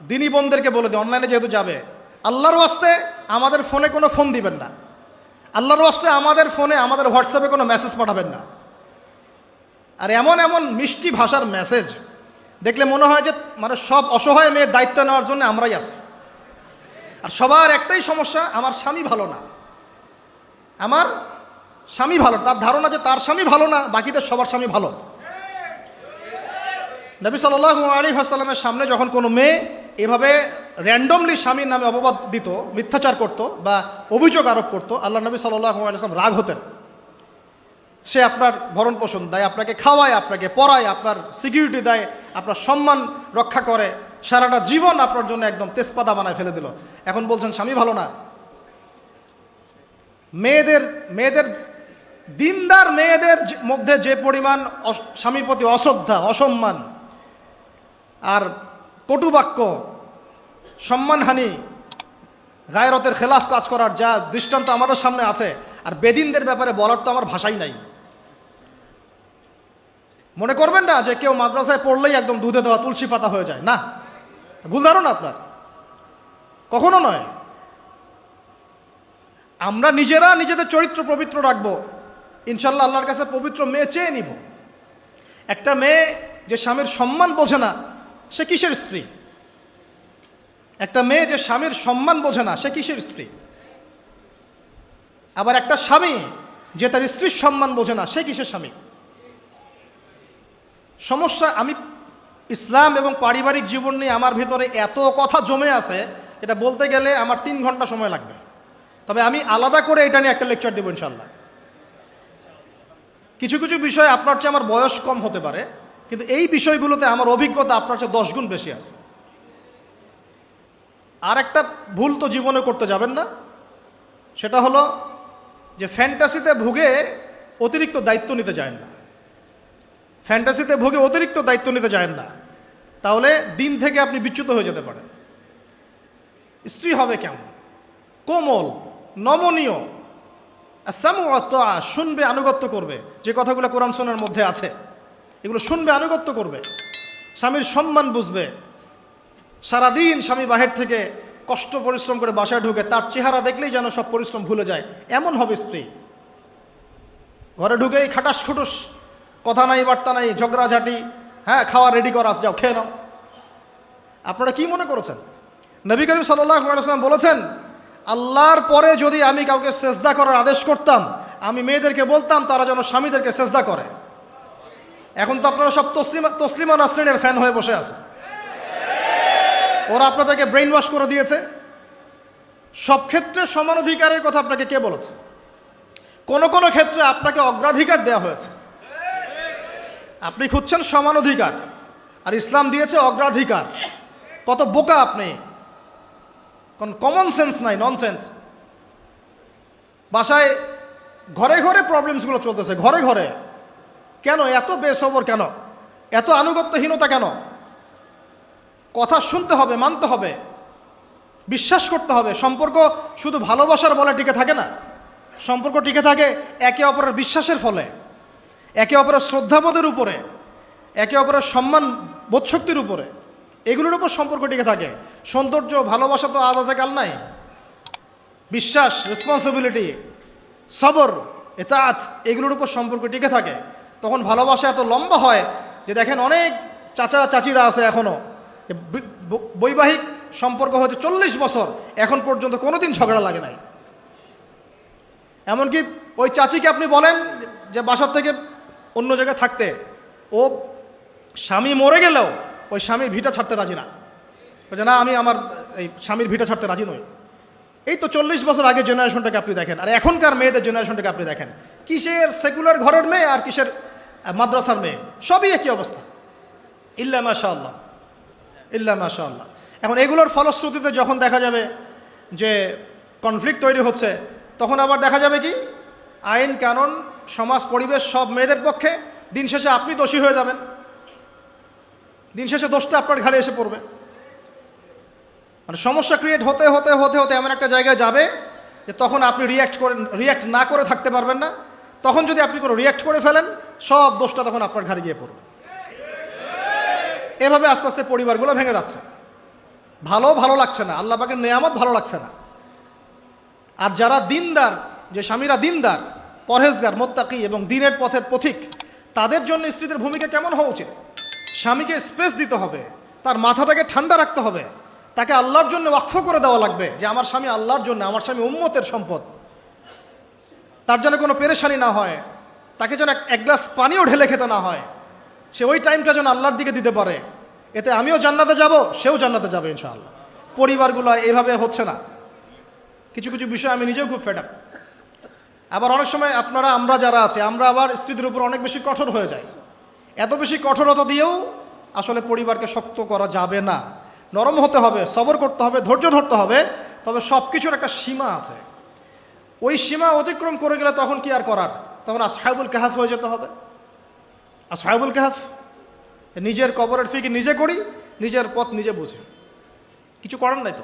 দিনী বোনদেরকে বলে দিই, অনলাইনে যেহেতু যাবে, আল্লাহর ওয়াস্তে আমাদের ফোনে কোনো ফোন দিবেন না, আল্লাহর ওয়াস্তে আমাদের ফোনে আমাদের হোয়াটসঅ্যাপে কোনো মেসেজ পাঠাবেন না। আর এমন এমন মিষ্টি ভাষার মেসেজ দেখলে মনে হয় যে মানে সব অসহায় মেয়ের দায়িত্ব নেওয়ার জন্য আমরাই আছি। আর সবার একটাই সমস্যা, আমার স্বামী ভালো না, আমার স্বামী ভালো, তার ধারণা যে তার স্বামী ভালো না, বাকিদের সবার স্বামী ভালো। নবী সাল্লাল্লাহু আলাইহি ওয়াসাল্লামের সামনে যখন কোনো মেয়ে এভাবে র্যান্ডমলি স্বামীর নামে অপবাদ দিত, মিথ্যাচার করত বা অভিযোগ আরোপ করত, আল্লাহ নবী সাল্লাল্লাহু আলাইহি ওয়াসাল্লাম রাগ হতেন। সে আপনার ভরণ পোষণ দেয়, আপনাকে খাওয়ায়, আপনাকে পড়ায়, আপনার সিকিউরিটি দেয়, আপনার সম্মান রক্ষা করে, সারাটা জীবন আপনার জন্য একদম তেজপাতা বানায় ফেলে দিল, এখন বলছেন স্বামী ভালো না। মেয়েদের দিনদার মেয়েদের মধ্যে যে পরিমাণ স্বামীর প্রতি অশ্রদ্ধা, অসম্মান আর কটুবাক্য, সম্মানহানি, গায়রতের খেলাফ কাজ করার যা দৃষ্টান্ত আমাদের সামনে আছে, আর বেদিনদের ব্যাপারে বলার তো আমার ভাষাই নাই। মনে করবেন না যে কেউ মাদ্রাসায় পড়লেই একদম দুধে দেওয়া তুলসী পাতা হয়ে যায়, না, ভুল ধারণা আপনার, কখনো নয়। আমরা নিজেরা নিজেদের চরিত্র পবিত্র রাখবো, ইনশাল্লাহ আল্লাহর কাছে পবিত্র মেয়ে চেয়ে নিব। একটা মেয়ে যে স্বামীর সম্মান বোঝে না, সে কিসের স্ত্রী? একটা মেয়ে যে স্বামীর সম্মান বোঝে না, সে কিসের স্ত্রী? আবার একটা স্বামী যে তার স্ত্রীর সম্মান বোঝে না, সে কিসের স্বামী? সমস্যা, আমি ইসলাম এবং পারিবারিক জীবন নিয়ে আমার ভিতরে এত কথা জমে আছে, এটা বলতে গেলে আমার 3 ঘন্টা সময় লাগবে। তবে আমি আলাদা করে এটা নিয়ে একটা লেকচার দেবো ইনশাল্লাহ। কিছু কিছু বিষয় আপনার চেয়ে আমার বয়স কম হতে পারে, কিন্তু এই বিষয়গুলোতে আমার অভিজ্ঞতা আপনার চেয়ে 10 গুণ বেশি আছে। আর একটা ভুল তো জীবনে করতে যাবেন না, সেটা হলো যে ফ্যান্টাসিতে ভুগে অতিরিক্ত দায়িত্ব নিতে যায় না। ফ্যান্টাসিতে ভুগে অতিরিক্ত দায়িত্ব নিতে যায় না, তাহলে দিন থেকে আপনি বিচ্যুত হয়ে যেতে পারেন। স্ত্রী হবে কেমন? কোমল, নমনীয়, শুনবে, আনুগত্য করবে, যে কথাগুলো কোরআন সুন্নাহর মধ্যে আছে এগুলো শুনবে, আনুগত্য করবে, স্বামীর সম্মান বুঝবে। সারাদিন স্বামী বাহির থেকে কষ্ট পরিশ্রম করে বাসায় ঢুকে, তার চেহারা দেখলেই যেন সব পরিশ্রম ভুলে যায়, এমন হবে স্ত্রী। ঘরে ঢুকেই খাটাস খুটুস, কথা নাই, বার্তা নাই, ঝগড়াঝাটি, হ্যাঁ খাওয়া রেডি করা, যাও খেয়ে নাও। আপনারা কি মনে করেছেন? নবী করিম সাল্লাল্লাহু আলাইহি ওয়াসাল্লাম বলেছেন, আল্লাহর পরে যদি আমি কাউকে সেজদা করার আদেশ করতাম, আমি মেয়েদেরকে বলতাম তারা যেন স্বামীদেরকে সেজদা করে। এখন তো আপনারা সব তসলিমা নাসরিনের ফ্যান হয়ে বসে আছে, ওরা আপনাদেরকে ব্রেইন ওয়াশ করে দিয়েছে। সব ক্ষেত্রে সমান অধিকারের কথা আপনাকে কে বলেছে? কোন কোন ক্ষেত্রে আপনাকে অগ্রাধিকার দেওয়া হয়েছে। আপনি খুঁজছেন সমান অধিকার, আর ইসলাম দিয়েছে অগ্রাধিকার। কত বোকা আপনি, কোন কমন সেন্স নাই, ননসেন্স। বাসায় ঘরে ঘরে প্রবলেমসগুলো চলতেছে, ঘরে ঘরে। কেন এত বেসবর? কেন এত আনুগত্যহীনতা? কেন? কথা শুনতে হবে, মানতে হবে, বিশ্বাস করতে হবে। সম্পর্ক শুধু ভালোবাসার বলে টিকে থাকে না, সম্পর্ক টিকে থাকে একে অপরের বিশ্বাসের ফলে, একে অপরের শ্রদ্ধাবোধের উপরে, একে অপরের সম্মান বোধশক্তির উপরে, এগুলোর উপর সম্পর্ক টিকে থাকে। সৌন্দর্য, ভালোবাসা তো আজ আছে কাল নাই। বিশ্বাস, রেসপন্সিবিলিটি, সবর, ইতাআত, এগুলোর উপর সম্পর্ক টিকে থাকে। তখন ভালোবাসা এত লম্বা হয় যে দেখেন অনেক চাচা চাচিরা আছে এখনো, বৈবাহিক সম্পর্ক হয়েছে 40 বছর, এখন পর্যন্ত কোনোদিন ঝগড়া লাগে নাই। এমনকি ওই চাচিকে আপনি বলেন যে বাসার থেকে অন্য জায়গায় থাকতে, ও স্বামী মরে গেলেও ওই স্বামীর ভিটা ছাড়তে রাজি না, বলছে না আমি আমার এই স্বামীর ভিটা ছাড়তে রাজি নই। এই তো 40 বছর আগে জেনারেশনটাকে আপনি দেখেন, আর এখনকার মেয়েদের জেনারেশনটাকে আপনি দেখেন, কিসের সেকুলার ঘরের মেয়ে আর কিসের মাদ্রাসার মেয়ে, সবই একই অবস্থা। ইল্লা মাশাআল্লাহ, ইল্লা মাশাআল্লাহ। এখন এগুলোর ফলশ্রুতিতে যখন দেখা যাবে যে কনফ্লিক্ট তৈরি হচ্ছে, তখন আবার দেখা যাবে কি আইন কানুন, সমাজ, পরিবেশ সব মেয়েদের পক্ষে। দিন শেষে আপনি দোষী হয়ে যাবেন, দিন শেষে দোষটা আপনার ঘাড়ে এসে পড়বে। মানে সমস্যা ক্রিয়েট হতে হতে হতে হতে এমন একটা জায়গায় যাবে যে তখন আপনি রিয়্যাক্ট না করে থাকতে পারবেন না। তখন যদি আপনি কোনো রিয়্যাক্ট করে ফেলেন, সব দোষটা তখন আপনার ঘাড়ে গিয়ে পড়বে। এভাবে আস্তে আস্তে পরিবারগুলো ভেঙে যাচ্ছে। ভালো লাগছে না, আল্লাহ পাকের নেয়ামত ভালো লাগছে না। আর যারা দিনদার, যে স্বামীরা দিনদার, পরহেজগার, মোত্তাকি এবং দিনের পথের পথিক, তাদের জন্য স্ত্রীদের ভূমিকা কেমন হওয়া উচিত? স্বামীকে স্পেস দিতে হবে, তার মাথাটাকে ঠান্ডা রাখতে হবে, তাকে আল্লাহর জন্য ওয়াকফ করে দেওয়া লাগবে যে আমার স্বামী আল্লাহর জন্য, আমার স্বামী উম্মতের সম্পদ, তার জন্য কোনো পেরেশানি না হয়, তাকে যেন এক গ্লাস পানিও ঢেলে খেতে না হয়, সে ওই টাইমটা যেন আল্লাহর দিকে দিতে পারে। এতে আমিও জান্নাতে যাব, সেও জান্নাতে যাবে ইনশাআল্লাহ। পরিবারগুলো এইভাবে হচ্ছে না। কিছু কিছু বিষয় আমি নিজেও খুব ফেড আপ। আবার অনেক সময় আমরা যারা আছে, আমরা আবার স্ত্রীদের উপর অনেক বেশি কঠোর হয়ে যাই। এত বেশি কঠোরতা দিয়েও আসলে পরিবারকে শক্ত করা যাবে না। নরম হতে হবে, সবর করতে হবে, ধৈর্য ধরতে হবে। তবে সব কিছুর একটা সীমা আছে। ওই সীমা অতিক্রম করে গেলে তখন কি আর করার? তখন আসহাবুল কাহাফ হয়ে যেতে হবে। আসহাবুল কাহাফ, নিজের কবরের ফিকির নিজে করি, নিজের পথ নিজে বুঝি, কিছু করার নাই তো।